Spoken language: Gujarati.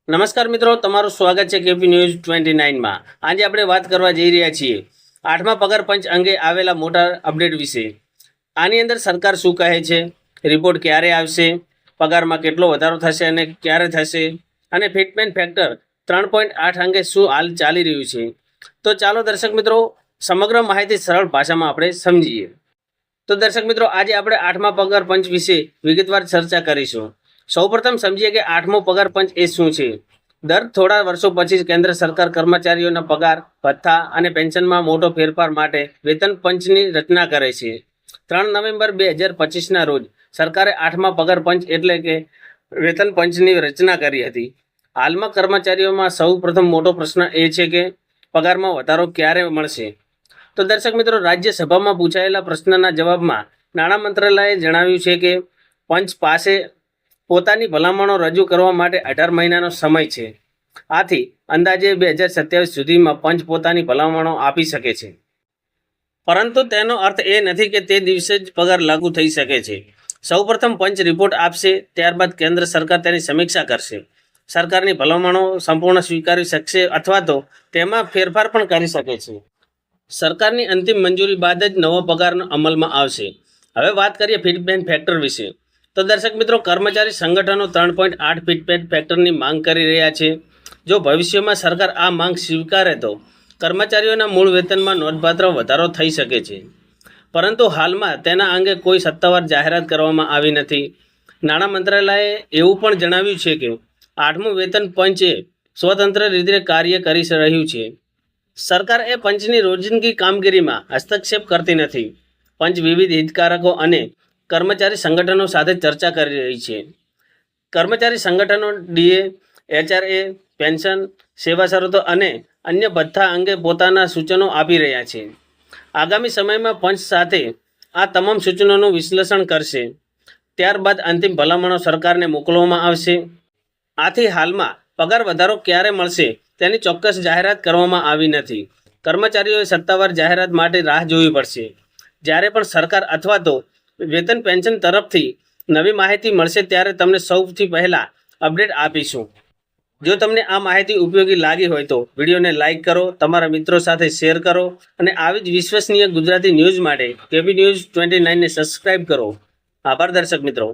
નમસ્કાર મિત્રો, તમારું સ્વાગત છે કેપી ન્યૂઝ 29 માં। આજે આપણે વાત કરવા જઈ રહ્યા છીએ 8મા પગાર પંચ અંગે આવેલા મોટા અપડેટ વિશે। આની અંદર સરકાર શું કહે છે, રિપોર્ટ ક્યારે આવશે, પગારમાં કેટલો વધારો થશે અને ક્યારે થશે, અને ફિટમેન્ટ ફેક્ટર 3.8 અંગે શું હાલ ચાલી રહ્યું છે। તો ચાલો દર્શક મિત્રો સમગ્ર માહિતી સરળ ભાષામાં આપણે સમજીએ। તો દર્શક મિત્રો, આજે આપણે 8મા પગાર પંચ વિશે વિગતવાર ચર્ચા કરીશું। સૌપ્રથમ સમજીએ કે 8મો પગાર પંચ એ શું છે। દર થોડા વર્ષો પછી કેન્દ્ર સરકાર કર્મચારીઓના પગાર, ભથ્થા અને પેન્શનમાં મોટો ફેરફાર માટે વેતન પંચની રચના કરે છે। 3 નવેમ્બર 2025ના રોજ સરકારે 8મા પગાર પંચ એટલે કે વેતન પંચની રચના કરી હતી। હાલમાં કર્મચારીઓમાં સૌ પ્રથમ મોટો પ્રશ્ન એ છે કે પગારમાં વધારો ક્યારે મળશે। તો દર્શક મિત્રો, રાજ્યસભામાં પૂછાયેલા પ્રશ્નના જવાબમાં નાણાં મંત્રાલયે જણાવ્યું છે કે પંચ પાસે પોતાની ભલામણો રજૂ કરવા માટે 18 મહિનાનો સમય છે। આથી અંદાજે 2027 સુધીમાં પંચ પોતાની ભલામણો આપી શકે છે, પરંતુ તેનો અર્થ એ નથી કે તે દિવસે જ પગાર લાગુ થઈ શકે છે। સૌપ્રથમ પંચ રિપોર્ટ આપશે, ત્યારબાદ કેન્દ્ર સરકાર તેની સમીક્ષા કરશે। સરકારની ભલામણો સંપૂર્ણ સ્વીકારી શકશે અથવા તો તેમાં ફેરફાર પણ કરી શકે છે। સરકારની અંતિમ મંજૂરી બાદ જ નવો પગાર અમલમાં આવશે। હવે વાત કરીએ ફિટમેન્ટ ફેક્ટર વિશે। તો દર્શક મિત્રો, કર્મચારી સંગઠનો 3.8 ફિટમેન્ટ ફેક્ટરની માંગ કરી રહ્યા છે। જો ભવિષ્યમાં સરકાર આ માંગ સ્વીકારે તો કર્મચારીઓના મૂળ વેતનમાં નોંધપાત્ર વધારો થઈ શકે છે, પરંતુ હાલમાં તેના અંગે કોઈ સત્તાવાર જાહેરાત કરવામાં આવી નથી। નાણાં મંત્રાલયે એવું પણ જણાવ્યું છે કે 8મું વેતન પંચ એ સ્વતંત્ર રીતે કાર્ય કરી રહ્યું છે। સરકાર એ પંચની રોજિંદી કામગીરીમાં હસ્તક્ષેપ કરતી નથી। પંચ વિવિધ હિતધારકો અને કર્મચારી સંગઠનો સાથે ચર્ચા કરી રહી છે। કર્મચારી સંગઠનો ડીએ, એચઆરએ, પેન્શન, સેવા શરતો અને અન્ય ભથ્થા અંગે પોતાના સૂચનો આપી રહ્યા છે। આગામી સમયમાં પંચ સાથે આ તમામ સૂચનોનું વિશ્લેષણ કરશે, ત્યારબાદ અંતિમ ભલામણો સરકારને મોકલવામાં આવશે। આથી હાલમાં પગાર વધારો ક્યારે મળશે તેની ચોક્કસ જાહેરાત કરવામાં આવી નથી। કર્મચારીઓએ સત્તાવાર જાહેરાત માટે રાહ જોવી પડશે। જ્યારે પણ સરકાર અથવા તો વેતન પેન્શન તરફથી નવી માહિતી મળશે ત્યારે તમને સૌથી પહેલાં અપડેટ આપીશું। જો તમને આ માહિતી ઉપયોગી લાગી હોય તો વિડીયોને લાઇક કરો, તમારા મિત્રો સાથે શેર કરો અને આવી જ વિશ્વસનીય ગુજરાતી ન્યૂઝ માટે કેપી ન્યૂઝ 29ને સબસ્ક્રાઇબ કરો। આભાર દર્શક મિત્રો।